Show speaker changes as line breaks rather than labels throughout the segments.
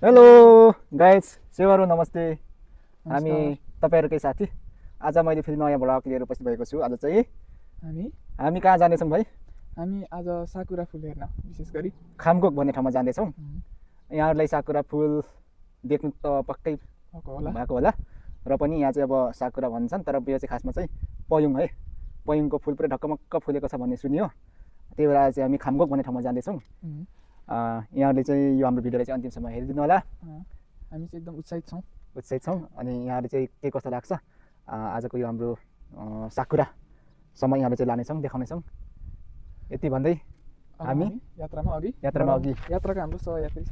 Hello guys सेवारो नमस्ते। हामी तपाईँहरूकै साथी। आज मैले फेरि नयाँ भ्लग लिएर उपस्थित भएको छु। आज चाहिँ हामी कहाँ जानेछौँ भाइ?
हामी आज साकुरा फुल हेर्न विशेष गरी
खामगोक भन्ने ठाउँमा जाँदैछौँ। यहाँहरूलाई साकुरा फुल देख्नु त पक्कै भएको होला र पनि यहाँ चाहिँ अब साकुरा भन्छन्, तर यो चाहिँ खासमा चाहिँ पयुङ है। पयुङको फुल पुरै ढक्कमक्क फुलेको छ भन्ने सुनियो। त्यही भएर आज चाहिँ हामी खामगोक भन्ने ठाउँमा जाँदैछौँ। यहाँहरूले चाहिँ यो हाम्रो भिडियोलाई चाहिँ अन्तिमसम्म हेरिदिनु होला।
हामी चाहिँ एकदम उत्साहित छौँ।
अनि यहाँले चाहिँ के कस्तो लाग्छ आजको यो हाम्रो साकुरासम्म यहाँले चाहिँ लानेछौँ, देखाउनेछौँ। यति भन्दै हामी
यात्रामा अघि यात्राको हाम्रो सहयात्री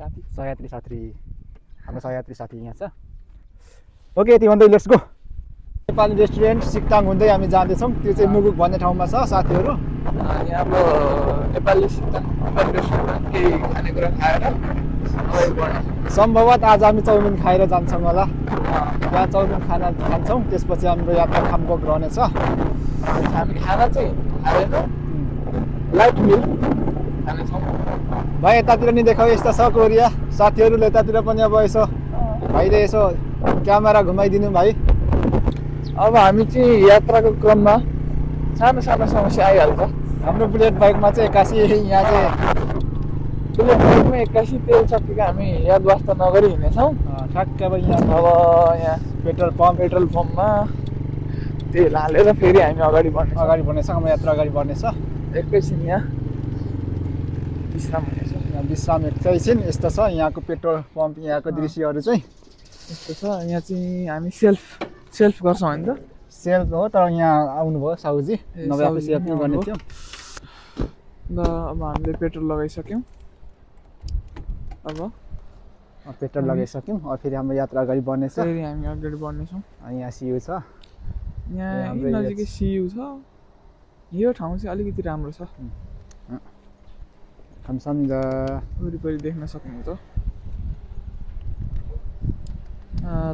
साथी यहाँ छ।
ओके, यति भन्दै लेट्स गो। नेपाली रेस्टुरेन्ट सिक्ताङ हुँदै हामी जाँदैछौँ। त्यो चाहिँ मुगुक भन्ने ठाउँमा छ साथीहरू।
यहाँको नेपाली सिक्ताङ रेस्टुरेन्टमा केही खानेकुरा खाएर
सम्भवतः आज हामी चाउमिन खाएर जान्छौँ होला। त्यहाँ चाउमिन खान्छौँ, त्यसपछि हाम्रो यात्रा खामगोक रहनेछ।
हामी खाना चाहिँ खाएर लाइट मिल खानेछौँ।
भाइ यतातिर नि देखाउ, यस्तो छ कोरिया। साथीहरूले यतातिर पनि अब यसो भाइले यसो क्यामेरा घुमाइदिनु भाइ।
अब हामी चाहिँ यात्राको क्रममा सानो समस्या आइहाल्छ।
हाम्रो बुलेट बाइकमा चाहिँ 81 यहाँ चाहिँ
बुलेट बाइकमा 81 तेल सकेको हामी याद वास्ता नगरी हिँड्नेछौँ।
ठ्याक्कै अब यहाँ पेट्रोल पम्पमा
तेल हालेर फेरि हामी अगाडि
बढ्नेछ। हाम्रो यात्रा अगाडि बढ्नेछ।
एकैछिन यहाँ विश्राम हुनेछ।
यहाँ विश्राम एकैछिन। यस्तो छ यहाँको पेट्रोल पम्प, यहाँको दृश्यहरू चाहिँ
यस्तो छ। यहाँ चाहिँ हामी सेल्फ गर्छौँ होइन त।
सेल्फ हो, तर यहाँ आउनुभयो साउजी, नभए आफै सेल्फ पनि गर्ने थियो।
ल अब हामीले पेट्रोल लगाइसक्यौँ। अब
पेट्रोल लगाइसक्यौँ। अब फेरि हाम्रो यात्रा अगाडि बढ्नेछ।
फेरि हामी अगाडि बढ्नेछौँ।
यहाँ सियु छ,
यहाँ नजिकै सियु छ। यो ठाउँ चाहिँ अलिकति राम्रो छ।
खमसम्झा
वरिपरि देख्न सक्नुहुन्छ।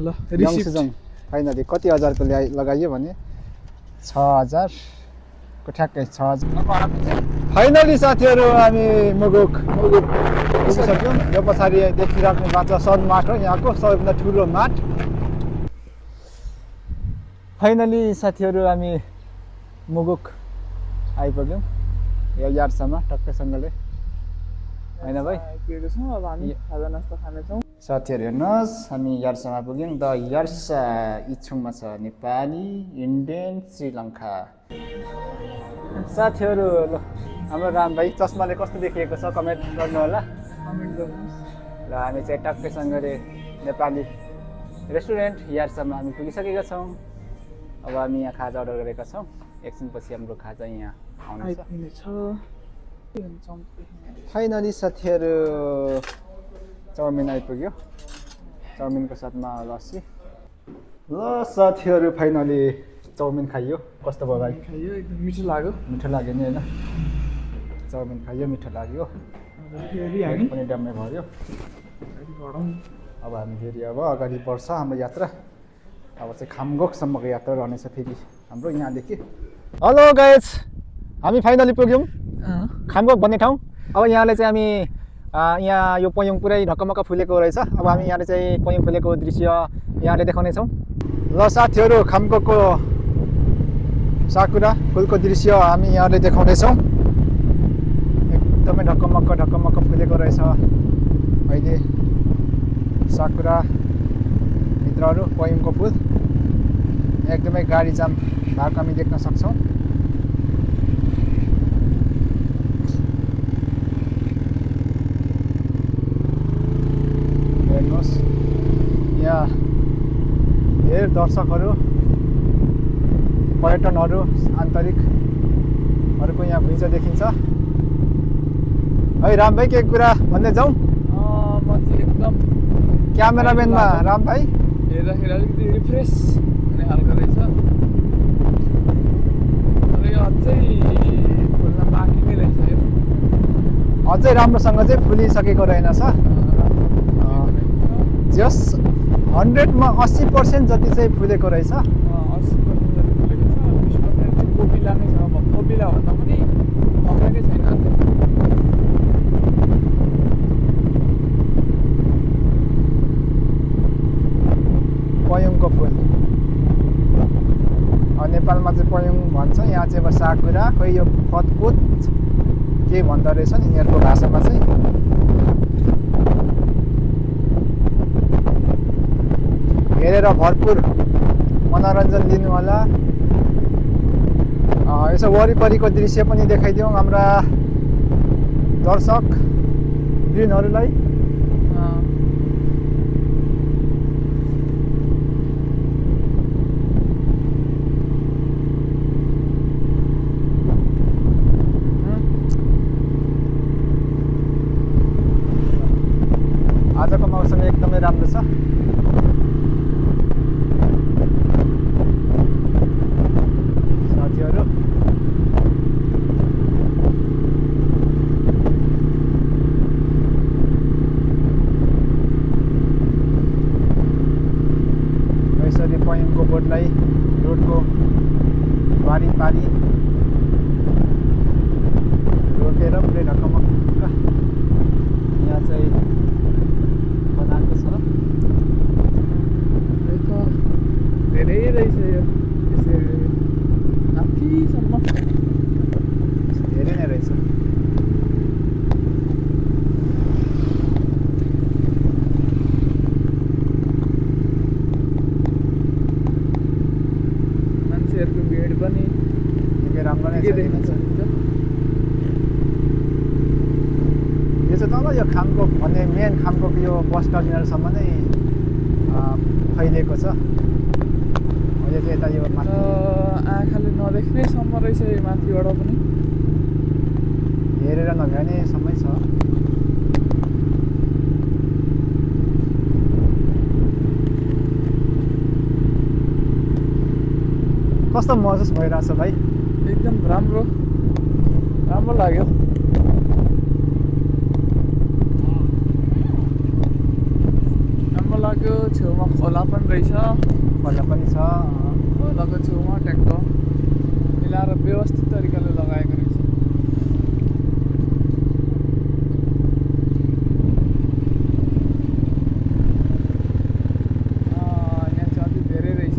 ल
रिसिप्ट फाइनली कति हजारको लगाइयो भने 6000 को ठ्याक्कै 6000। फाइनली साथीहरू हामी मुगुक पुगिसक्यौँ। यो पछाडि देखिराख्नु भएको छ सन माठ हो, यहाँको सबैभन्दा ठुलो माठ। फाइनली साथीहरू हामी मुगुक आइपुग्यौँ। यो यार्सामा टक्कैसँगले होइन भाइ?
आइपुगेको छौँ। अब हामी खाजा नास्ता खानेछौँ।
साथीहरू हेर्नुहोस्, हामी यार्सामा पुग्यौँ। द यार्सा इच्छुङमा छ नेपाली, इन्डियन, श्रीलङ्का। साथीहरू ल हाम्रो राम भाइ चस्माले कस्तो देखिएको छ कमेन्ट गर्नु होला। र हामी चाहिँ टक्कैसँगले नेपाली रेस्टुरेन्ट यार्सामा हामी पुगिसकेका छौँ। अब हामी यहाँ खाजा अर्डर गरेका छौँ। एकछिनपछि हाम्रो खाजा यहाँ आउनेछ। फाइनली साथीहरू चाउमिन आइपुग्यो। चाउमिनको साथमा लस्सी। ल साथीहरू फाइनली चाउमिन खाइयो। कस्तो भयो भाइ?
खाइयो, एकदम मिठो लाग्यो।
मिठो लाग्यो नि होइन? चाउमिन खाइयो, मिठो लाग्यो।
फेरि हामी
पनि डम्मै भयो। अब हामी फेरि अगाडि बढ्छ हाम्रो यात्रा। अब चाहिँ खामगोकसम्मको यात्रा रहनेछ फेरि हाम्रो यहाँदेखि। हेलो गाइज, हामी फाइनली पुग्यौँ खामगोक भन्ने ठाउँ। अब यहाँले चाहिँ हामी यहाँ यो पयुङ पुरै ढक्कमक्क फुलेको रहेछ। अब हामी यहाँले चाहिँ पयुङ फुलेको दृश्य यहाँले देखाउनेछौँ। ल साथीहरू, खामगोकको साकुरा फुलको दृश्य हामी यहाँले देखाउनेछौँ। एकदमै ढक्कमक्क फुलेको रहेछ अहिले साकुरा भित्रहरू। पयुङको फुल एकदमै गाडी जाम भएको हामी देख्न सक्छौँ। हेर्नुहोस्, यहाँ धेरै दर्शकहरू, पर्यटनहरू, आन्तरिकहरूको यहाँ घुइँचो देखिन्छ। है राम भाइ, के कुरा भन्दै जाउँ?
म चाहिँ एकदम
क्यामेराम्यानमा राम भाइ
हेर्दाखेरि अलिकति रिफ्रेस हुने खालको रहेछ। तर यो अझै फुल्न बाँकी नै रहेछ। यो
अझै राम्रोसँग चाहिँ फुलिसकेको रहेनछ। जस 100मा 80% जति चाहिँ फुलेको रहेछ।
80% जति फुलेको छ। 20% चाहिँ कोपिला नै छ। कोपिला भन्दा पनि भएकै छैन।
भाषामा चाहिँ पयोङ भन्छ, यहाँ चाहिँ अब साकुरा, खोइ यो फतकुत के भन्दो रहेछ नि यिनीहरूको भाषामा चाहिँ। हेरेर भरपुर मनोरञ्जन लिनु होला। यसो वरिपरिको दृश्य पनि देखाइदिउँ हाम्रा दर्शक वृन्दहरूलाई। आजको मौसम एकदमै राम्रो छ। साथीहरू यसरी पयङको बोटलाई रोडको वारिपारि रोकेर पुरै ढकमक्क यहाँ चाहिँ बनाएको छ।
धेरै रहेछ यो यसरी माथिसम्म
धेरै नै रहेछ।
मान्छेहरूको भिड पनि
निकै राम्रो नै
के
छ।
देख्न सकिन्छ।
यो चाहिँ तल यो खामकोक भन्ने मेन खामकोक यो बस टर्मिनलसम्म नै फैलिएको छ। अहिले चाहिँ यता यो माथि
आँखाले नदेख्नेसम्म रहेछ यो माथिबाट पनि।
हेरेर नभ्याउनेसम्मै छ। कस्तो महसुस भइरहेछ भाइ?
एकदम राम्रो लाग्यो। राम्रो लाग्यो। छेउमा खोला पनि रहेछ।
खोला पनि छ।
खोलाको छेउमा ट्याक्क मिलाएर व्यवस्थित तरिकाले लगाएको रहेछ। यहाँ चाहिँ अति धेरै रहेछ।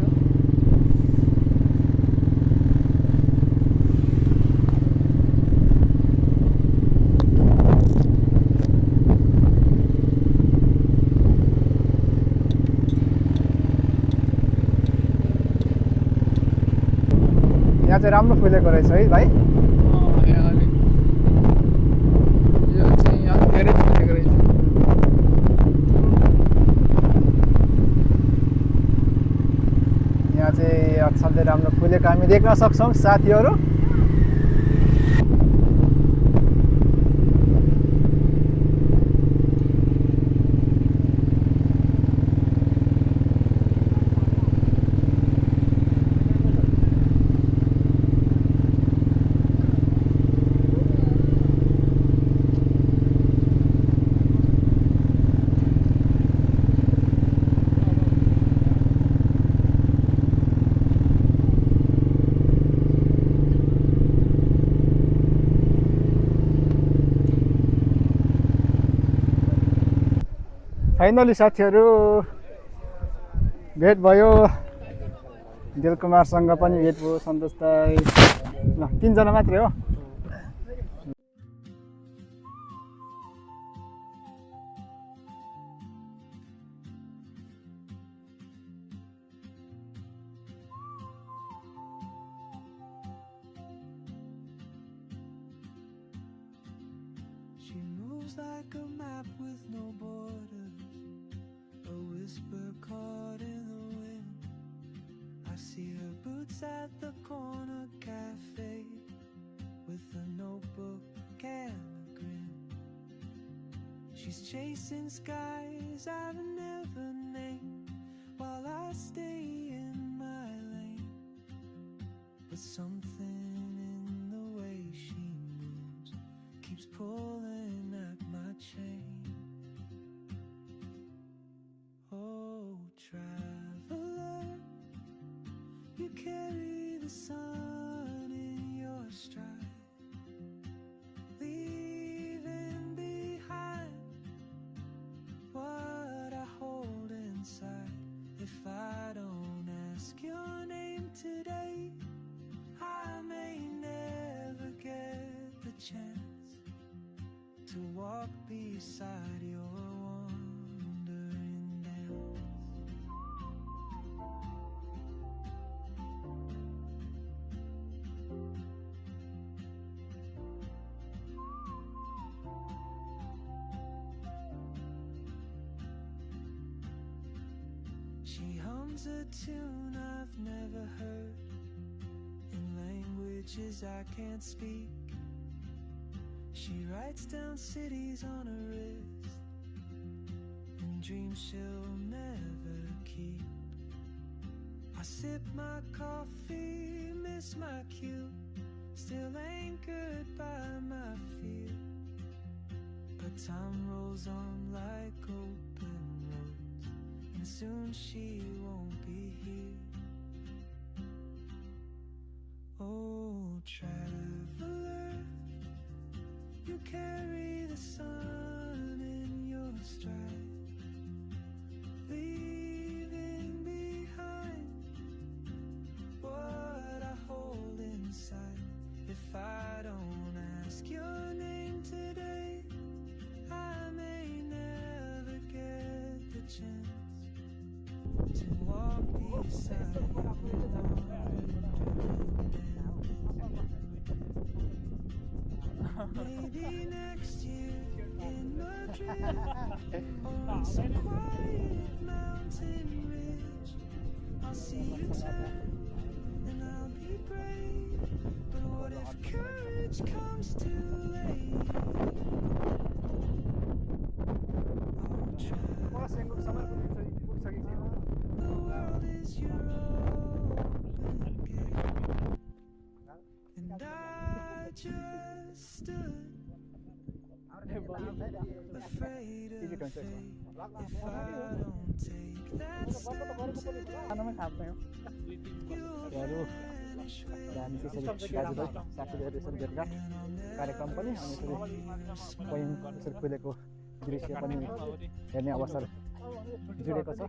यहाँ चाहिँ राम्रो फुलेको रहेछ है भाइ?
यहाँ अलिक यो चाहिँ अलिक धेरै फुलेको रहेछ।
यहाँ चाहिँ असाध्यै राम्रो फुलेको हामी देख्न सक्छौँ साथीहरू। फाइनली साथीहरू भेट भयो। दिलकुमारसँग पनि भेट भयो, सन्तोष दाइ, ल 3 जना मात्रै हो।
She moves like a map with no borders, a whisper caught in the wind. I see her boots at the corner cafe with a notebook and a grin. She's chasing skies I've never named while I stay in my lane. But something in the way she moves keeps pulling at my chain. Oh, traveler, you carry the sun in your stride, leaving behind what I hold inside. If I don't ask your name today, walk beside your wandering dance. She hums a tune I've never heard in languages I can't speak. She writes down cities on her wrist and dreams she'll never keep. I sip my coffee, miss my cue, still anchored by my fear. But time rolls on like open roads, and soon she won't be here. Oh, traveler, you carry the sun in your stride, leaving behind what I hold inside. If I don't ask your name today, I may never get the chance to walk beside you. Maybe next year in Madrid, on some quiet mountain ridge, I'll see you turn and I'll be brave. But what if courage comes too late?
मलाई सेङ्गुक समय पुगिसकेको थियो
The world is your open gate, and I just stood afraid of fate. If I don't take that step today,
खानामै खाँदैन
दुई तिन
हामी त्यसरी दाजुभाइ साथीभाइहरू यसरी भेटघाट कार्यक्रम पनि अनि यसरी कैयन यसरी खुलेको दृश्य पनि हेर्ने अवसर जुडेको छ।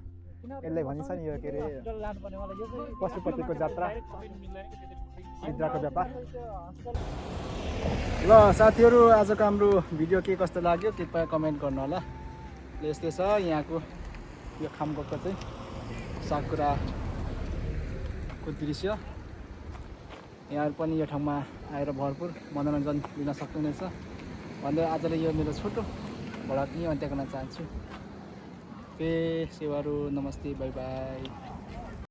यसले भनिन्छ नि यो के अरे पशुपतिको जात्रा सिद्राको व्यापार। ल साथीहरू, आजको हाम्रो भिडियो के कस्तो लाग्यो कृपया कमेन्ट गर्नु होला। यस्तै छ यहाँको यो खामगोकको चाहिँ साकुराको दृश्य। यहाँहरू पनि यो ठाउँमा आएर भरपुर मनोरञ्जन लिन सक्नुहुनेछ भन्दै आजले यो मेरो छोटो भडाट यहीँ अन्त्य गर्न चाहन्छु। पे सेवाहरू नमस्ते, बाई बाई।